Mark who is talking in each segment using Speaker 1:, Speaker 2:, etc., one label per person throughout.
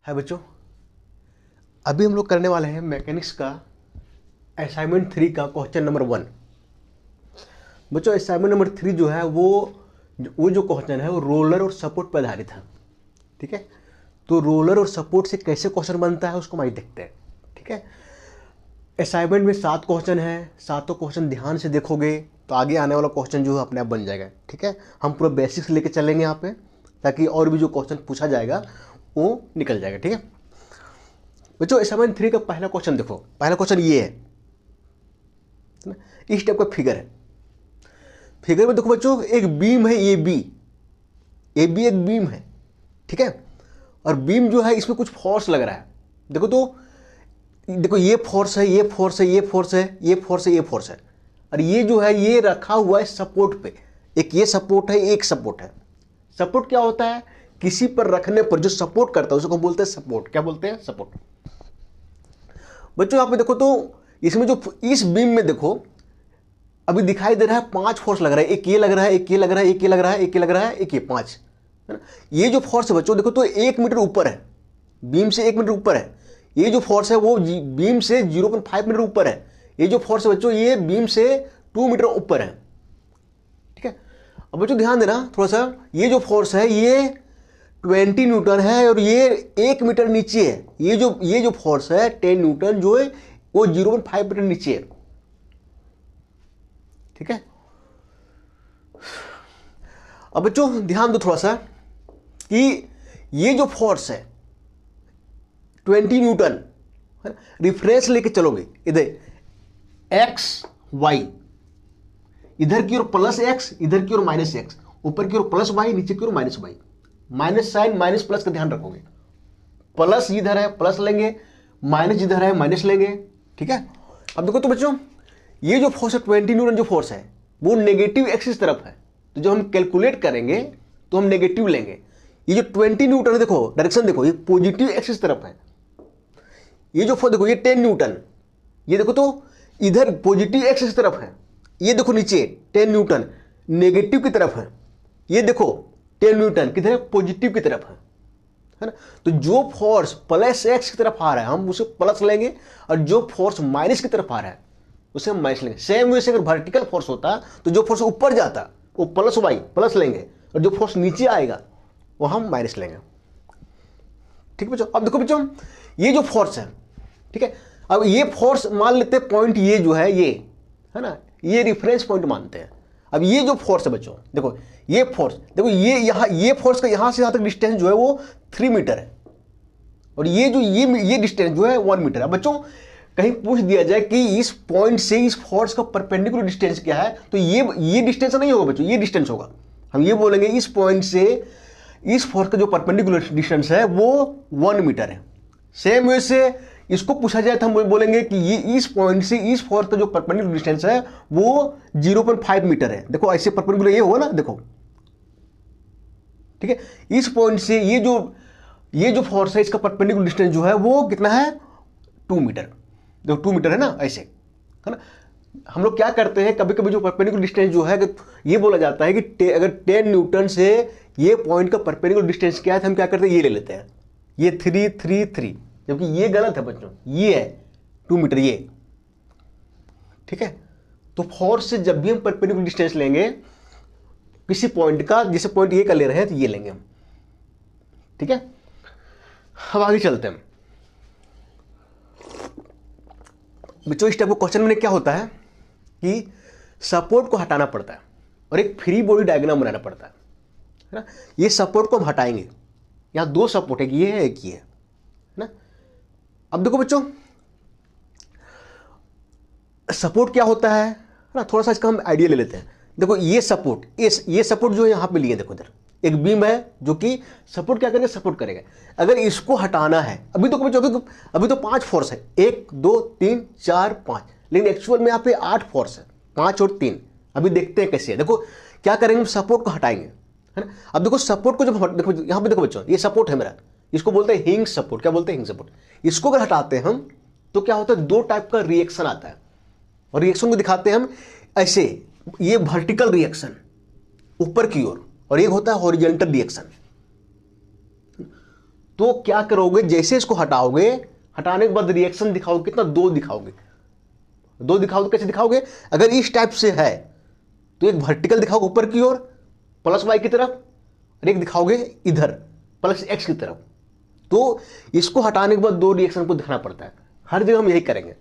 Speaker 1: है बच्चों, अभी हम लोग करने वाले हैं मैकेनिक्स का असाइनमेंट 3 का क्वेश्चन नंबर 1। बच्चों असाइनमेंट नंबर 3 जो है वो जो क्वेश्चन है वो रोलर और सपोर्ट पर आधारित है। ठीक है, तो रोलर और सपोर्ट से कैसे क्वेश्चन बनता है उसको हम आज देखते हैं। ठीक है, असाइनमेंट में 7 क्वेश्चन है, सातों क्वेश्चन ध्यान से देखोगे तो आगे आने वाला क्वेश्चन जो है अपने आप बन जाएगा। ठीक है, हम पूरा बेसिक्स लेके चलेंगे यहाँ पे, ताकि और भी जो क्वेश्चन पूछा जाएगा वो निकल जाएगा। ठीक है बच्चों, असाइनमेंट 3 का पहला क्वेश्चन देखो। पहला क्वेश्चन ये है, इस टाइप का फिगर है। फिगर में देखो बच्चों, एक बीम है ए बी एक बीम है। ठीक है, और बीम जो है इसमें कुछ फोर्स लग रहा है। देखो तो देखो, ये फोर्स है, ये फोर्स है, ये फोर्स है, ये फोर्स है, ये फोर्स है, और ये जो है ये रखा हुआ है सपोर्ट पे। एक ये सपोर्ट है, एक सपोर्ट है। सपोर्ट क्या होता है? किसी पर रखने पर जो सपोर्ट करता है उसको हम बोलते हैं सपोर्ट। क्या बोलते हैं? सपोर्ट। बच्चों यहां पे देखो तो इसमें जो इस बीम में देखो अभी दिखाई दे रहा है 5 फोर्स लग रहा है। एक ये लग रहा है, एक ये लग रहा है, एक ये लग रहा है, एक ये लग रहा है, एक ये 5 है ना। ये जो फोर्स है बच्चों देखो तो 1 मीटर ऊपर है, बीम से 1 मीटर ऊपर है। ये जो फोर्स है वो बीम से 0.5 मीटर ऊपर है। ये जो फोर्स है बच्चों ये बीम से 2 मीटर ऊपर है। ठीक है, अब बच्चों ध्यान देना थोड़ा सा, ये जो फोर्स है ये 20 न्यूटन है और ये 1 मीटर नीचे है। ये जो फोर्स है 10 न्यूटन जो है वो 0.5 मीटर नीचे है। ठीक है, अब बच्चों ध्यान दो थोड़ा सा कि ये जो फोर्स है 20 न्यूटन, रिफरेंस लेके चलोगे इधर एक्स वाई, इधर की ओर प्लस एक्स, इधर की ओर माइनस एक्स, ऊपर की ओर प्लस वाई, नीचे की ओर minus Y. Minus sign minus plus का ध्यान रखोगे। प्लस इधर है प्लस लेंगे, माइनस इधर है माइनस लेंगे। ठीक है, अब देखो तो बच्चों ये जो फोर्स है 20 न्यूटन जो फोर्स है वो नेगेटिव एक्सिस तरफ है, तो जब हम कैलकुलेट करेंगे तो हम नेगेटिव लेंगे। ये जो 20 न्यूटन है देखो डायरेक्शन देखो, ये पॉजिटिव एक्सिस तरफ है। ये जो फोर्स देखो ये 10 न्यूटन, ये देखो तो इधर पॉजिटिव एक्सिस तरफ है। ये देखो नीचे 10 न्यूटन नेगेटिव की तरफ है। ये देखो 10 न्यूटन किधर है? पॉजिटिव की तरफ है ना। तो जो फोर्स प्लस एक्स की तरफ आ रहा है हम उसे प्लस लेंगे, और जो फोर्स माइनस की तरफ आ रहा है उसे हम माइनस लेंगे। सेम वे से अगर वर्टिकल फोर्स होता तो जो फोर्स ऊपर जाता वो प्लस वाई प्लस लेंगे, और जो फोर्स नीचे आएगा वो हम माइनस लेंगे। ठीक है बच्चों, अब देखो बच्चों ये जो फोर्स है, ठीक है, अब ये फोर्स मान लेते हैं पॉइंट ये जो है ये है ना, ये रिफरेंस पॉइंट मानते हैं। अब ये जो फोर्स है बच्चों देखो, ये फोर्स देखो, ये फोर्स का यहां से यहां तक डिस्टेंस जो है वो 3 मीटर है, और ये जो ये डिस्टेंस जो है 1 मीटर है। बच्चों कहीं पूछ दिया जाए कि इस पॉइंट से इस फोर्स का परपेंडिकुलर डिस्टेंस क्या है, तो ये डिस्टेंस नहीं होगा बच्चों, ये डिस्टेंस होगा। हम ये बोलेंगे इस पॉइंट से इस फोर्स का जो परपेंडिकुलर डिस्टेंस है वो 1 मीटर है। सेम वे से इसको पूछा जाए तो हम बोलेंगे कि ये इस पॉइंट से इस फोर्स का जो परपेंडिकुलर डिस्टेंस है वो 0.5 मीटर है। देखो ऐसे परपेंडिकुलर ये होगा ना, देखो ठीक है, इस पॉइंट से ये जो फोर्स है इसका परपेंडिकुलर डिस्टेंस जो है वो कितना है? 2 मीटर। देखो 2 मीटर है ना, ऐसे है ना। हम लोग क्या करते हैं, कभी कभी जो परपेंडिकुलर डिस्टेंस जो है ये बोला जाता है कि अगर 10 न्यूटन से ये पॉइंट का परपेंडिकुलर डिस्टेंस क्या है तो हम क्या करते हैं, ये ले लेते हैं, ये 333, जबकि ये गलत है बच्चों, ये है 2 मीटर ये। ठीक है, तो फोर्स से जब भी हम परपेंडिकुलर डिस्टेंस लेंगे किसी पॉइंट का, जैसे पॉइंट ये का ले रहे हैं तो ये लेंगे हम। ठीक है, अब आगे चलते हैं बच्चों। इस टाइप का क्वेश्चन में क्या होता है कि सपोर्ट को हटाना पड़ता है और एक फ्री बॉडी डायग्राम बनाना पड़ता है ना। ये सपोर्ट को हम हटाएंगे, यहां 2 सपोर्ट है, ये है एक ये है ना। अब देखो बच्चों सपोर्ट क्या होता है ना, थोड़ा सा इसका हम आइडिया ले लेते हैं। देखो ये सपोर्ट, ये सपोर्ट जो है यहां पे लिए, देखो इधर एक बीम है जो कि सपोर्ट क्या करेगा? सपोर्ट करेगा। अगर इसको हटाना है, अभी तो बच्चों अभी तो 5 फोर्स है, 1 2 3 4 5, लेकिन एक्चुअल में यहाँ पे 8 फोर्स है, 5 और 3। अभी देखते हैं कैसे है। देखो क्या करेंगे, हम सपोर्ट को हटाएंगे है ना। अब देखो सपोर्ट को जब देखो यहाँ पे देखो बच्चों ये सपोर्ट है मेरा, इसको बोलते हैं हिंज सपोर्ट। क्या बोलते हैं? Hinge support. इसको अगर हटाते हैं हम तो क्या होता है, 2 टाइप का रिएक्शन आता है, और रिएक्शन को दिखाते हैं हम ऐसे, ये वर्टिकल रिएक्शन ऊपर की ओर, और एक होता है हॉरिजॉन्टल रिएक्शन। तो क्या करोगे, जैसे इसको हटाओगे, हटाने के बाद रिएक्शन दिखाओगे कितना, 2 दिखाओगे। 2 दिखाओगे कैसे दिखाओगे, अगर इस टाइप से है तो एक वर्टिकल दिखाओगे ऊपर की ओर प्लस वाई की तरफ, और एक दिखाओगे इधर प्लस एक्स की तरफ। तो इसको हटाने के बाद 2 रिएक्शन को दिखाना पड़ता है, हर जगह हम यही करेंगे,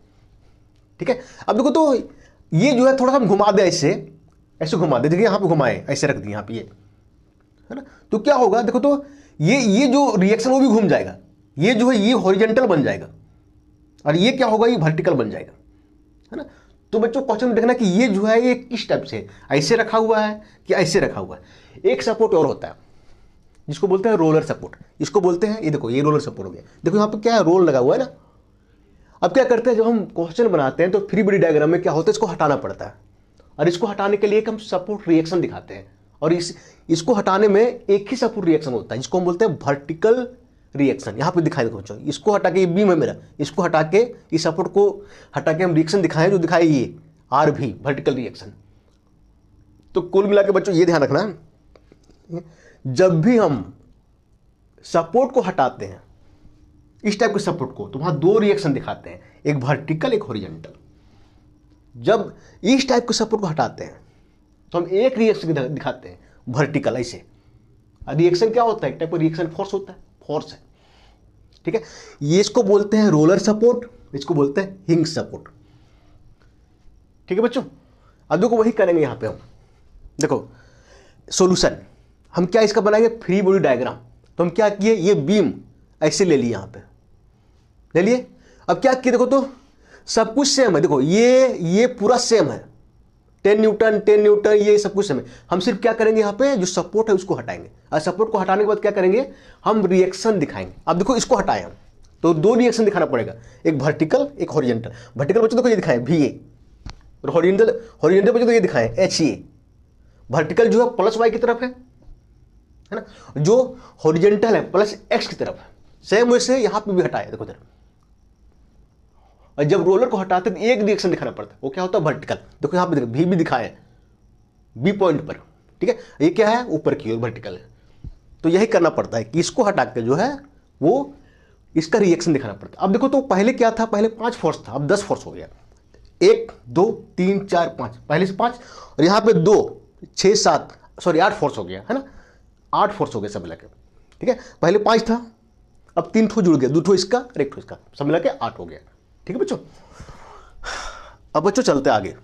Speaker 1: ठीक है। अब देखो तो ये जो है थोड़ा सा हम घुमा दे, ऐसे घुमा दे, देखिए यहाँ पे घुमाए, ऐसे रख दिए यहाँ पे, ये है ना। तो क्या होगा देखो तो ये जो रिएक्शन वो भी घूम जाएगा, ये जो है ये हॉरिजॉन्टल बन जाएगा, और ये क्या होगा, ये वर्टिकल बन जाएगा, है ना। तो बच्चों क्वेश्चन देखना कि ये जो है ये किस टाइप से, ऐसे रखा हुआ है कि ऐसे रखा हुआ है। एक सपोर्ट और होता है जिसको बोलते हैं रोलर सपोर्ट, इसको बोलते हैं, ये देखो ये रोलर सपोर्ट हो गया, देखो यहाँ पे क्या है, रोल लगा हुआ है ना। अब क्या करते हैं, जब हम क्वेश्चन बनाते हैं तो फ्री बॉडी डायग्राम में क्या होता है, इसको हटाना पड़ता है, और इसको हटाने के लिए हम सपोर्ट रिएक्शन दिखाते हैं, और इसको हटाने में एक ही सपोर्ट रिएक्शन होता है जिसको हम बोलते हैं वर्टिकल रिएक्शन। यहाँ पे दिखाई देखो बच्चों, इसको हटा के, ये बीम है मेरा, इसको हटा के इस सपोर्ट को हटा के हम रिएक्शन दिखाएं, जो दिखाए ये आर भी वर्टिकल रिएक्शन। तो कुल मिला के बच्चों ये ध्यान रखना, जब भी हम सपोर्ट को हटाते हैं, इस टाइप के सपोर्ट को, तो वहां 2 रिएक्शन दिखाते हैं, एक वर्टिकल एक हॉरिजॉन्टल। जब इस टाइप के सपोर्ट को हटाते हैं तो हम एक रिएक्शन दिखाते हैं वर्टिकल, ऐसे। रिएक्शन क्या होता है, एक टाइप का रिएक्शन फोर्स होता है, फोर्स है, ठीक है। ये इसको बोलते हैं रोलर सपोर्ट, इसको बोलते हैं हिंग सपोर्ट, ठीक है बच्चों। अब देखो वही करेंगे यहां पे हम, देखो सॉल्यूशन हम क्या इसका बनाएंगे, फ्री बॉडी डायग्राम। तो हम क्या किए, ये बीम ऐसे ले लिए, यहां पे ले लिए। अब क्या किए, देखो तो सब कुछ सेम है, देखो ये पूरा सेम है, 10 न्यूटन 10 न्यूटन, ये सब कुछ सेम है। हम सिर्फ क्या करेंगे, यहाँ पे जो सपोर्ट है उसको हटाएंगे, और सपोर्ट को हटाने के बाद क्या करेंगे, हम रिएक्शन दिखाएंगे। अब देखो इसको हटाए हम, तो 2 रिएक्शन दिखाना पड़ेगा, एक वर्टिकल एक हॉरिजॉन्टल। वर्टिकल बच्चों देखो ये दिखाएं VA, और हॉरिजॉन्टल बच्चों तो ये दिखाएं HA। वर्टिकल जो है प्लस वाई की तरफ है ना, जो हॉरिजॉन्टल है प्लस एक्स की तरफ है। सेम वैसे यहां पे भी हटाया, देखो इधर। और जब रोलर को हटाते तो एक रिएक्शन दिखाना पड़ता है, वो क्या होता है, वर्टिकल। देखो यहां पे देखो भी दिखाए बी पॉइंट पर, ठीक है। ये क्या है, ऊपर की ओर वर्टिकल है। तो यही करना पड़ता है कि इसको हटा के जो है वो इसका रिएक्शन दिखाना पड़ता है। अब देखो तो पहले क्या था, पहले 5 फोर्स था, अब 10 फोर्स हो गया, 1 2 3 4 5, पहले से 5, और यहां पे 2 6 7 सॉरी 8 फोर्स हो गया, है ना, 8 फोर्स हो गए सब मिला के, ठीक है। पहले 5 था, अब 3 ठो जुड़ गया, 2 ठो इसका और 1 ठो इसका, सब मिला के 8 हो गया, ठीक है बच्चों। अब बच्चों चलते आगे।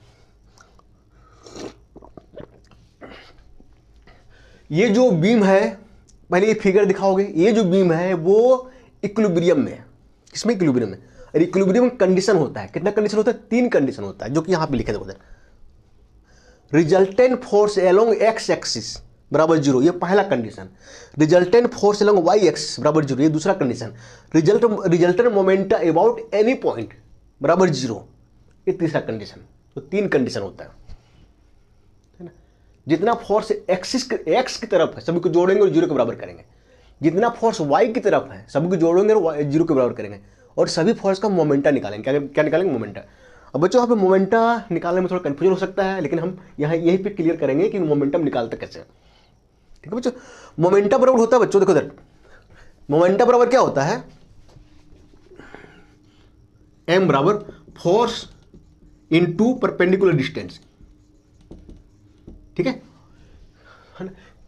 Speaker 1: ये जो बीम है, पहले ये फिगर दिखाओगे, ये जो बीम है वो इक्विलिब्रियम में है, किसमें, इक्विलिब्रियम में। और इक्विलिब्रियम कंडीशन होता है, कितना कंडीशन होता है, 3 कंडीशन होता है, जो कि यहां पे लिखे थे उधर। Resultant force along X axis बराबर 0, ये पहला condition. Resultant force along Y axis बराबर 0, ये दूसरा condition. Resultant moment about any point बराबर 0, ये तीसरा कंडीशन। तो 3 कंडीशन होता है ना। जितना फोर्स एक्स की तरफ है सभी को जोड़ेंगे और 0 के बराबर करेंगे, जितना फोर्स वाई की तरफ है सभी को जोड़ेंगे और 0 के बराबर करेंगे, और सभी फोर्स का मोमेंटा निकालेंगे। क्या निकालेंगे, मोमेंटा। अब बच्चों यहाँ पे मोमेंटा निकालने में थोड़ा कंफ्यूजन हो सकता है, लेकिन हम यहाँ यहीं पे क्लियर करेंगे कि मोमेंटम निकालते कैसे, ठीक है बच्चों। मोमेंटा बराबर होता है बच्चों, देखो इधर, मोमेंटा बराबर क्या होता है, m बराबर फोर्स इनटू परपेंडिकुलर डिस्टेंस, ठीक है।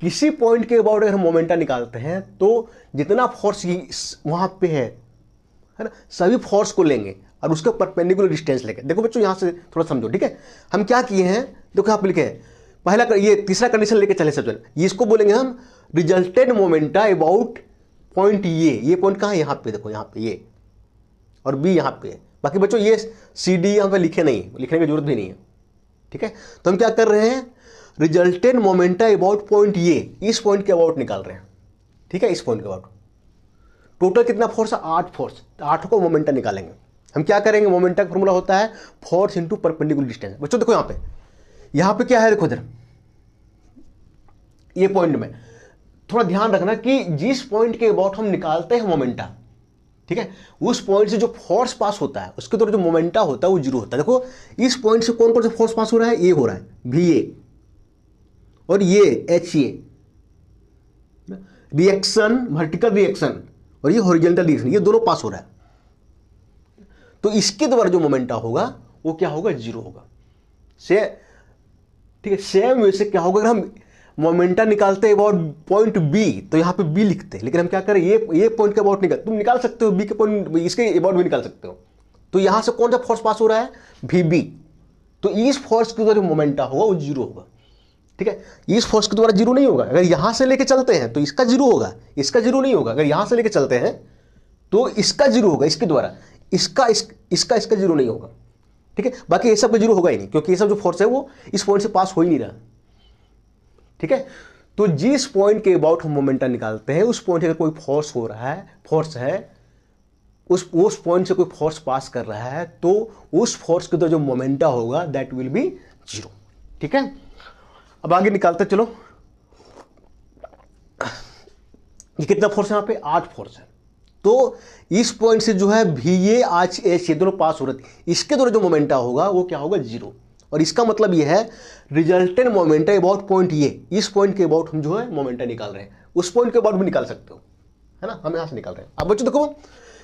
Speaker 1: किसी पॉइंट के अबाउट अगर हम मोमेंटा निकालते हैं तो जितना फोर्स वहां पे है ना, सभी फोर्स को लेंगे और उसके परपेंडिकुलर डिस्टेंस लेंगे। देखो बच्चों यहां से थोड़ा समझो, ठीक है। हम क्या किए हैं, देखो यहां पे लिखे हैं, पहला ये तीसरा कंडीशन लेके चले सबसे पहले, इसको बोलेंगे हम रिजल्टेड मोमेंटा अबाउट पॉइंट ये पॉइंट कहां है, यहां पे देखो, यहां पे ये, और बी यहां पे है। बाकी बच्चों ये सी डी यहां पे लिखे नहीं, लिखने की जरूरत भी नहीं है, ठीक है। तो हम क्या कर रहे हैं, रिजल्टेड मोमेंटा अबाउट पॉइंट ये, इस पॉइंट के अबाउट निकाल रहे हैं, ठीक है, इस पॉइंट के अबाउट। टोटल कितना फोर्स है, 8 फोर्स, 8 को मोमेंटा निकालेंगे। हम क्या करेंगे, मोमेंटा का फॉर्मूला होता है फोर्स इनटू परपेंडिकुलर डिस्टेंस। बच्चों देखो यहां पे क्या है, देखो इधर ये पॉइंट में थोड़ा ध्यान रखना कि जिस पॉइंट के अबाउट हम निकालते हैं मोमेंटा, ठीक है, उस पॉइंट से जो फोर्स पास होता है उसके द्वारा जो मोमेंटा होता है वो 0 होता है। देखो इस पॉइंट से कौन कौन सा फोर्स पास हो रहा है, ये हो रहा है VA, और ये HA, रिएक्शन वर्टिकल रिएक्शन, और ये हॉरिजॉन्टल डायरेक्शन, ये दोनों पास हो रहा है, तो इसके द्वारा जो मोमेंटा होगा वो क्या होगा, जीरो होगा। से ठीक है, सेम वैसे क्या होगा, अगर हम मोमेंटा निकालते हैं अबाउट पॉइंट बी तो यहाँ पे बी लिखते हैं, लेकिन हम क्या करें, ये पॉइंट के अबाउट निकाल, तुम निकाल सकते हो बी के पॉइंट, इसके अबाउट भी निकाल सकते हो। तो यहां से कौन सा फोर्स पास हो रहा है, वी बी, तो इस फोर्स के द्वारा जो मोमेंटा होगा वो जीरो होगा। ठीक है, इस फोर्स के द्वारा जीरो नहीं होगा, अगर यहां से लेके चलते हैं तो इसका जीरो होगा, इसका जीरो नहीं होगा। अगर यहां से लेके चलते हैं तो इसका जीरो होगा इसके द्वारा, इसका जीरो नहीं होगा। ठीक है, बाकी ये सब का जीरो होगा ही नहीं, क्योंकि ये सब जो फोर्स है वो इस पॉइंट से पास हो ही नहीं रहा। ठीक है, तो जिस पॉइंट के अबाउट हम मोमेंटम निकालते हैं उस पॉइंट से अगर कोई फोर्स हो रहा है, फोर्स है, उस पॉइंट से कोई फोर्स पास कर रहा है, तो उस फोर्स के द्वारा जो मोमेंटा होगा दैट विल बी जीरो। ठीक है, अब आगे निकालते चलो, ये कितना फोर्स है, यहाँ पे 8 फोर्स है। तो इस पॉइंट से जो है भी ये आज एच, ये दोनों पास हो रहे थे, इसके द्वारा जो मोमेंटा होगा वो क्या होगा, जीरो। और इसका मतलब ये है रिजल्टेंट मोमेंटा अबाउट पॉइंट, ये इस पॉइंट के अबाउट हम जो है मोमेंटा निकाल रहे हैं, उस पॉइंट के अबाउट भी निकाल सकते हो, है ना, हम यहां से निकाल रहे हैं। अब बच्चों देखो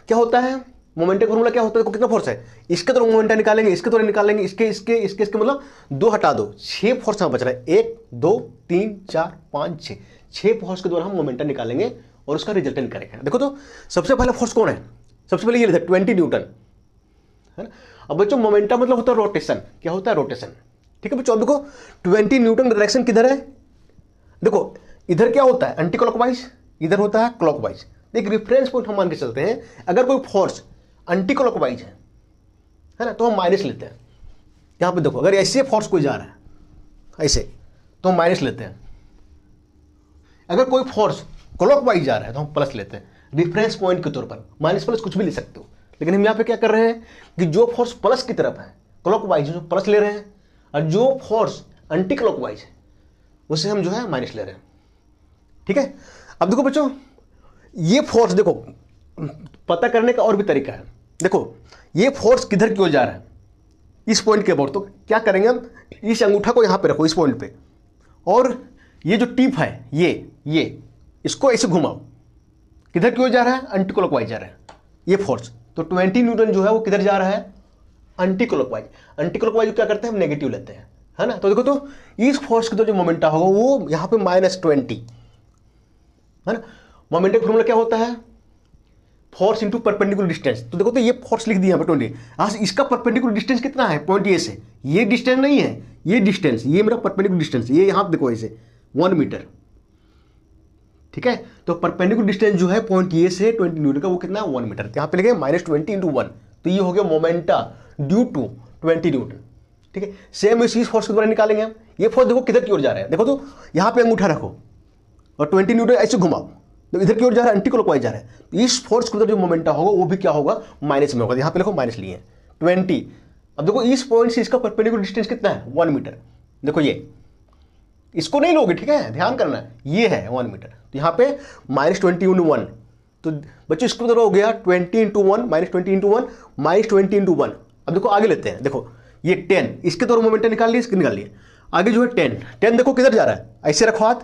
Speaker 1: क्या होता है, मोमेंटा फॉर्मूला क्या होता है, देखो कितना फोर्स है, इसके द्वारा मोमेंटा निकालेंगे, इसके द्वारा निकालेंगे, इसके मतलब 2 हटा दो, 6 फोर्स यहाँ बच रहा है, 1 2 3 4 5 6 फोर्स के द्वारा हम मोमेंटा निकालेंगे और उसका रिजल्टेंट करेंगे। देखो तो सबसे पहला फोर्स कौन है, सबसे पहले ये लिखा 20 न्यूटन, है ना। अब बच्चों मोमेंटम मतलब होता है रोटेशन, क्या होता है, रोटेशन। ठीक है बच्चों, अब देखो 20 न्यूटन डायरेक्शन किधर है, देखो इधर क्या होता है एंटी क्लॉकवाइज, इधर होता है क्लॉकवाइज। एक रेफरेंस पॉइंट हम मान के चलते हैं, अगर कोई फोर्स एंटी क्लॉकवाइज है ना, तो हम माइनस लेते हैं। यहां पे देखो अगर ऐसे फोर्स कोई जा रहा है ऐसे, तो हम माइनस लेते हैं। अगर कोई फोर्स क्लॉकवाइज जा रहा है तो हम प्लस लेते हैं, रेफरेंस पॉइंट के तौर पर। माइनस प्लस कुछ भी ले सकते हो, लेकिन हम यहां पे क्या कर रहे हैं कि जो फोर्स प्लस की तरफ है क्लॉकवाइज जो प्लस ले रहे हैं, और जो फोर्स एंटी क्लॉकवाइज है उसे हम जो है माइनस ले रहे हैं। ठीक है, अब देखो बच्चों ये फोर्स देखो पता करने का और भी तरीका है। देखो ये फोर्स किधर की ओर जा रहा है, इस पॉइंट के अबाउट, तो क्या करेंगे हम, इस अंगूठा को यहां पे रखो इस पॉइंट पे, और ये जो टिप है ये इसको ऐसे घुमाओ, किधर की ओर जा रहा है, एंटी क्लॉकवाइज जा रहा है ये फोर्स। तो 20 न्यूटन जो है वो किधर जा रहा है, एंटी क्लॉकवाइज। एंटी क्लॉकवाइज क्या करते हैं, हम नेगेटिव लेते हैं, है ना। तो देखो तो इस फोर्स के जो मोमेंटा होगा वो यहां पे -20, है ना। मोमेंटम फॉर्मूला क्या होता है, फोर्स इंटू परपेंडिकुलर डिस्टेंस। तो देखो तो ये फोर्स लिख दिया 20, यहाँ से इसका परपेंडिकुलर डिस्टेंस कितना है, पॉइंट ए से, ये डिस्टेंस नहीं है, ये डिस्टेंस, ये मेरा परपेंडिकुलर डिस्टेंस, ये यहाँ देखो ऐसे 1 मीटर। ठीक है, तो परपेंडिकुलर डिस्टेंस जो है पॉइंट ए से 20 न्यूटन का वो कितना है, 1 मीटर। तो यहाँ पे लिखे -20 × 1, तो ये हो गया मोमेंटा ड्यू टू 20 न्यूटन। ठीक है, सेम इस फोर्स के द्वारा निकालेंगे हम। ये फोर्स देखो किधर की ओर जा रहा है, देखो तो यहाँ पे अंगूठा रखो और 20 न्यूटन ऐसे घुमाओ, तो इधर की ओर जा रहा है, एंटी क्लॉकवाइज जा रहा है। तो इस फोर्स के जो मोमेंटा होगा वो भी क्या होगा, माइनस में होगा। यहाँ पे देखो माइनस लिए 20। अब देखो इस पॉइंट से इसका परपेंडिकुलर डिस्टेंस कितना है, 1 मीटर। देखो ये इसको नहीं लोगे, ठीक है, ध्यान करना, ये है 1 मीटर। तो यहाँ पे -20 × 1, तो बच्चों इसको हो गया 20 × 1 -20 × 1 -20 × 1। अब देखो आगे लेते हैं, देखो ये 10, इसके द्वारा मोमेंटम निकाल लिए, इसके निकाल लिए। आगे जो है 10 देखो किधर जा रहा है, ऐसे रखो हाथ,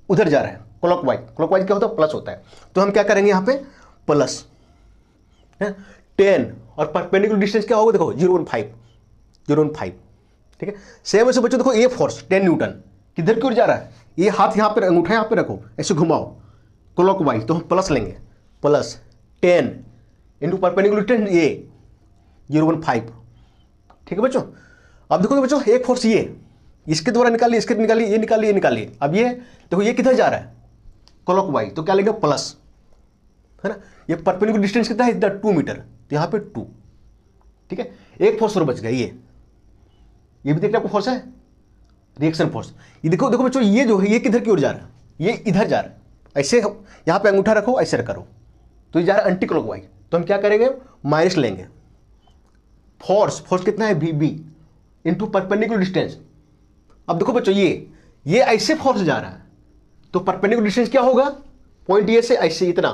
Speaker 1: उधर जा रहा है क्लॉकवाइज। क्लॉकवाइज क्या होता है, प्लस होता है। तो हम क्या करेंगे यहाँ पे प्लस 10, और परपेंडिकुलर डिस्टेंस क्या होगा, देखो 0.5। ठीक है, सेम ऐसे बच्चों देखो ये फोर्स 10 न्यूटन किधर की ओर जा रहा है, ये हाथ यहाँ पे, अंगूठा यहाँ पे रखो, ऐसे घुमाओ क्लॉकवाइज, तो हम प्लस लेंगे, प्लस 10 इंटू परपेंडिकुलर डिस्टेंस ये 0.5। ठीक है बच्चों, अब देखो तो बच्चों एक फोर्स ये इसके द्वारा निकालिए, इसके निकालिए, ये निकालिए, ये निकालिए। अब ये देखो ये किधर जा रहा है, क्लॉकवाइज, तो क्या लेंगे प्लस, है ना। ये परपेंडिकुलर डिस्टेंस कितना है, इधर 2 मीटर, तो यहाँ पे 2। ठीक है, एक फोर्स और बच गया, ये भी देखना आपको फोर्स है, रिएक्शन फोर्स। ये देखो बच्चों ये जो है ये किधर की ओर जा रहा है, ये इधर जा रहा है, ऐसे यहाँ पे अंगूठा रखो, ऐसे करो, तो ये जा रहा है एंटी क्लॉकवाइज। तो हम क्या करेंगे, माइनस लेंगे। फोर्स कितना है, we be into perpendicular distance. अब देखो बच्चों ये ऐसे फोर्स जा रहा है, तो परपेंडिकुलर डिस्टेंस क्या होगा, पॉइंट ए से ऐसे इतना।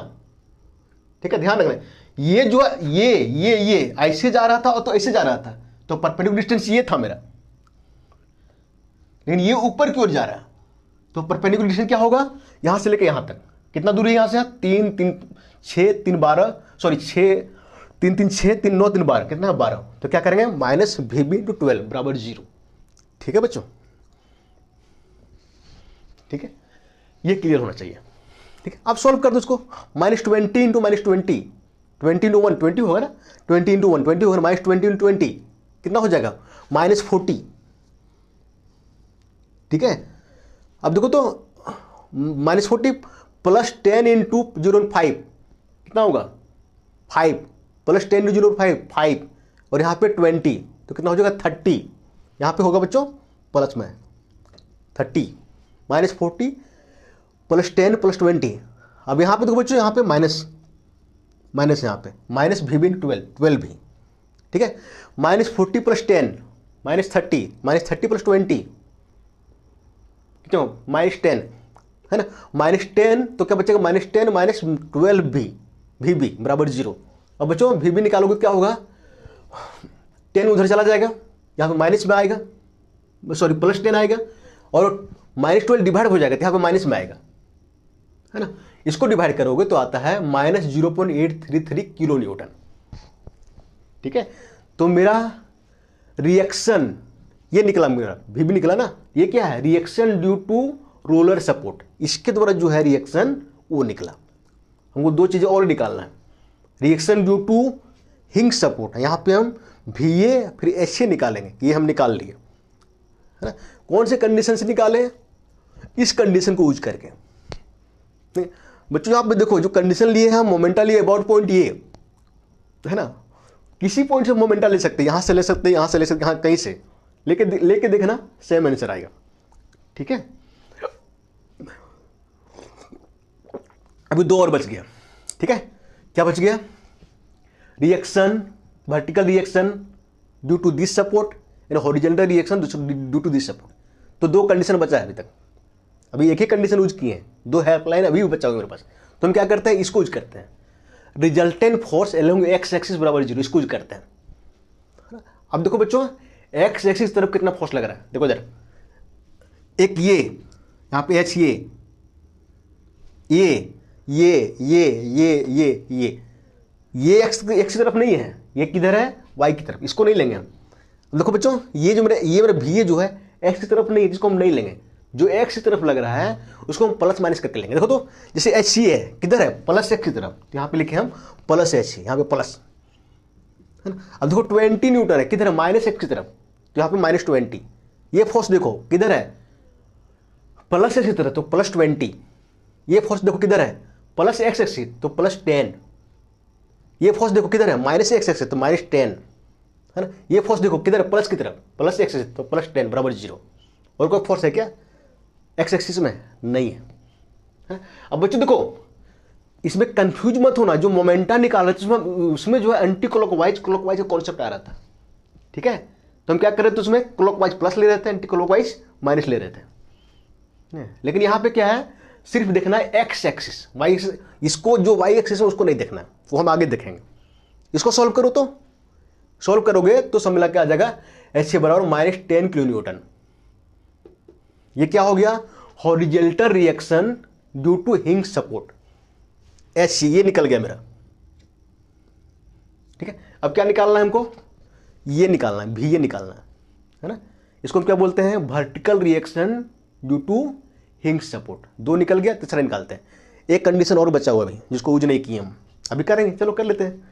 Speaker 1: ठीक है, ध्यान रखना, ये जो ये ऐसे जा रहा था और तो ऐसे जा रहा था, तो परपेंडिकुलर डिस्टेंस ये था मेरा, लेकिन ये ऊपर की ओर जा रहा है, तो परपेंडिकुलर डिस्टेंस क्या होगा, यहां से लेकर यहां तक कितना दूरी है, यहां से 6 3 12, सॉरी 6 3 3 6 3 9 3 12, कितना 12। तो क्या करेंगे माइनस वी बी इंटू 12 बराबर 0। ठीक है बच्चों, ठीक है, ये क्लियर होना चाहिए। ठीक है, अब सॉल्व कर दो इसको। -20 इंटू -20, 20 इंटू 1 20 होगा ना, 20 इंटू 1 20 होगा, -20 इंटू 20 कितना हो जाएगा -40। ठीक है, अब देखो तो -40 प्लस 10 इंटू 0.5 कितना होगा 5, प्लस 10 इंटू 0.5 5, और यहाँ पे 20 तो कितना हो जाएगा 30। यहाँ पे होगा बच्चों प्लस में 30, -40 प्लस 10 प्लस 20। अब यहाँ पे देखो बच्चों, यहाँ पे माइनस यहाँ पे माइनस वी बी 12 भी। ठीक है, -40 प्लस 10 -30, -30 प्लस 20 कितना -10 है ना, -10 तो क्या बचेगा -10 -12 वी बी बराबर 0। अब बच्चों वी बी निकालोगे क्या होगा, 10 उधर चला जाएगा, यहाँ पे माइनस में आएगा, सॉरी प्लस 10 आएगा, और -12 डिवाइड हो जाएगा तो यहाँ पे माइनस में आएगा, है ना। इसको डिवाइड करोगे तो आता है -0.833 किलो न्यूटन। ठीक है, तो मेरा रिएक्शन ये निकला, मेरा वी बी निकला ना, ये क्या है reaction due to roller support, इसके द्वारा जो है रिएक्शन वो निकला। हमको दो चीजें और निकालना है, रिएक्शन ड्यू टू हिंग सपोर्ट, यहाँ पे हम VA फिर HA निकालेंगे, ये हम निकाल लिए, है ना। कौन से कंडीशन से निकाले, इस कंडीशन को यूज करके। बच्चों यहाँ पे देखो जो कंडीशन लिए हैं, मोमेंटा लिए अबाउट पॉइंट ये, है ना, किसी पॉइंट से मोमेंटा ले सकते हैं, यहाँ से ले सकते हैं, यहाँ से ले सकते हैं, यहाँ कहीं से लेके देखना सेम आंसर आएगा। ठीक है, अभी दो और बच गया। ठीक है, क्या बच गया, reaction vertical reaction due to this support and horizontal reaction due to this support. तो दो कंडीशन बचा है अभी तक, अभी एक ही कंडीशन यूज किए हैं, दो हेल्पलाइन अभी भी बचा हुआ मेरे पास। तो हम क्या करते हैं, इसको यूज करते हैं, resultant force along X axis बराबर 0, इसको यूज करते हैं। अब देखो बच्चों एक्स एक्सिस तरफ कितना फोर्स लग रहा है, देखो इधर एक ये यहाँ पे एच ये एक्स की तरफ नहीं है, ये किधर है वाई की तरफ, इसको नहीं लेंगे हम। देखो बच्चों ये मेरा भी जो है एक्स की तरफ नहीं है, जिसको हम नहीं लेंगे, जो एक्स की तरफ लग रहा है उसको हम प्लस माइनस करके लेंगे। देखो तो जैसे एच सी है किधर है प्लस एक्स की तरफ, तो यहाँ पे लिखे हम प्लस एच सी, यहाँ पे प्लस है ना। अब देखो 20 न्यूटन है किधर है माइनस एक्स की तरफ, तो यहाँ पे -20। ये फोर्स देखो किधर है प्लस एक्स की तरफ, तो +20। ये फोर्स देखो किधर है प्लस एक्स एक्स तो +10। ये फोर्स देखो किधर है माइनस एक्स एक्स तो -10, है ना। ये फोर्स देखो किधर है प्लस की तरफ, प्लस एक्स तो +10 बराबर 0। और कोई फोर्स है क्या एक्स एक्सिस में, नहीं है। अब बच्चों देखो इसमें कंफ्यूज मत होना, जो मोमेंटा निकाला उसमें जो है एंटी क्लॉकवाइज क्लॉकवाइज का कॉन्सेप्ट आ रहा था। ठीक है, तो हम क्या कर रहे थे उसमें क्लॉकवाइज प्लस ले रहे थे, एंटी क्लॉकवाइज माइनस ले रहे थे। लेकिन यहां पे क्या है सिर्फ देखना है एक्स एक्सिस, वाई एक्सिस, इसको जो वाई एक्सिस है उसको नहीं देखना है, वो हम आगे देखेंगे। इसको सॉल्व करो, तो सॉल्व करोगे तो सब मिला के आ जाएगा एच बराबर -10 किलो न्यूटन। ये क्या हो गया हॉरिजॉन्टल रिएक्शन ड्यू टू हिंग सपोर्ट, एच ये निकल गया मेरा। ठीक है, अब क्या निकालना है हमको, ये निकालना है, भी ये निकालना है ना। इसको हम क्या बोलते हैं वर्टिकल रिएक्शन ड्यू टू हिंग सपोर्ट। दो निकल गया, तीसरा निकालते हैं। एक कंडीशन और बचा हुआ अभी जिसको यूज नहीं किए हम, अभी करेंगे, चलो कर लेते हैं।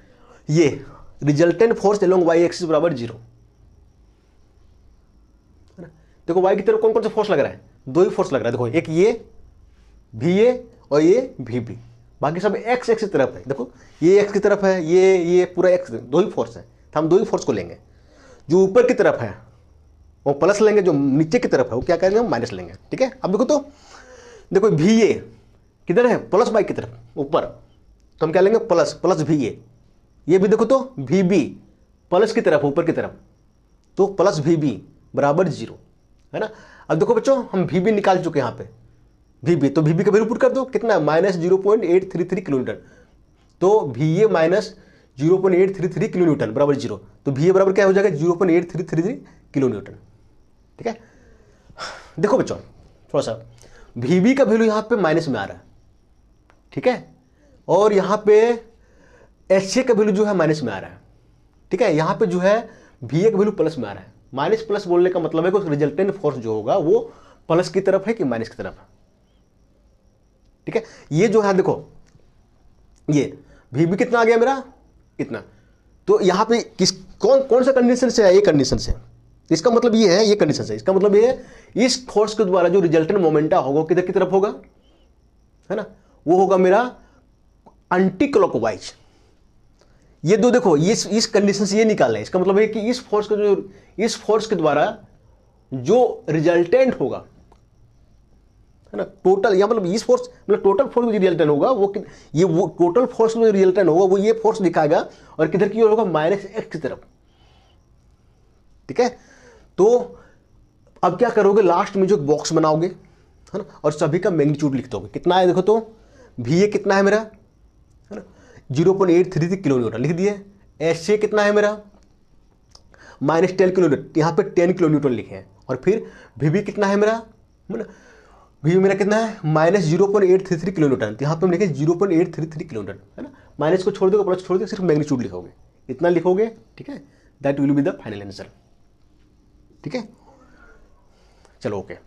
Speaker 1: ये resultant force along Y axis बराबर 0, है ना। देखो वाई की तरफ कौन कौन सा फोर्स लग रहा है, दो ही फोर्स लग रहा है। देखो एक ये VA और ये VB, बाकी सब एक्स एक्स की तरफ है। देखो ये एक्स की तरफ है, ये पूरा एक्स, दो ही फोर्स है, तो हम दो ही फोर्स को लेंगे। जो ऊपर की तरफ है वो प्लस लेंगे, जो नीचे की तरफ है वो क्या करेंगे हम माइनस लेंगे। ठीक है, अब देखो तो देखो VA किधर है प्लस वाई की तरफ ऊपर, तो हम क्या लेंगे प्लस VA। ये भी देखो तो VB प्लस की तरफ ऊपर की तरफ, तो प्लस VB बराबर 0, है ना। अब देखो बच्चों हम VB निकाल चुके हैं यहाँ पे, VB तो VB का वैल्यू पुट कर दो, कितना -0.833 किलो न्यूटन, तो VA -0.833 किलो न्यूटन बराबर 0, तो VA बराबर क्या हो जाएगा 0.833 किलो न्यूटन। ठीक है, देखो बच्चों थोड़ा सा VB का वैल्यू यहाँ पे माइनस में आ रहा है। ठीक है, और यहाँ पे एच ए का वैल्यू जो है माइनस में आ रहा है, ठीक है। यहाँ पे जो है वी ए का वैल्यू प्लस में आ रहा है। माइनस प्लस बोलने का मतलब है कि रिजल्टेंट फोर्स जो होगा वो प्लस की तरफ है कि माइनस की तरफ है, ठीक है। ये जो है देखो, ये वी बी कितना आ गया मेरा, इतना। तो यहाँ पे किस कौन सा कंडीशन से है, ये कंडीशन से। इसका मतलब ये है, ये कंडीशन से, इसका मतलब ये है इस फोर्स के द्वारा जो रिजल्टेंट मोमेंटा होगा किधर की तरफ होगा, है ना, वो होगा मेरा एंटी क्लॉकवाइज। ये दो देखो, इस कंडीशन से ये निकालना है। इसका मतलब है कि इस फोर्स के द्वारा जो रिजल्टेंट होगा, है ना, टोटल, या मतलब इस फोर्स मतलब टोटल फोर्स जो रिजल्टेंट होगा वो टोटल फोर्स में रिजल्टेंट होगा वो ये फोर्स दिखाएगा, और किधर की ओर होगा, माइनस एक्स की तरफ, ठीक है। तो अब क्या करोगे, लास्ट में जो बॉक्स बनाओगे, है ना, और सभी का मैग्नीट्यूड लिख दोगे। कितना है देखो, तो वी ए कितना है मेरा, है ना, 0.833 किलो न्यूटन लिख दिए। एच ए कितना है मेरा, -10 किलो न्यूटन, यहाँ पे 10 किलो न्यूटन लिखे हैं। और फिर वी बी कितना है मेरा, है ना, वी मेरा कितना है, -0.833 किलो न्यूटन। यहाँ पे हम लिखे 0.833 किलो न्यूटन, है ना। माइनस को छोड़ दोगे, प्लस छोड़ दोगे, सिर्फ मैग्नीट्यूड लिखोगे, इतना लिखोगे, ठीक है। That will be the final answer, ठीक है। चलो ओके।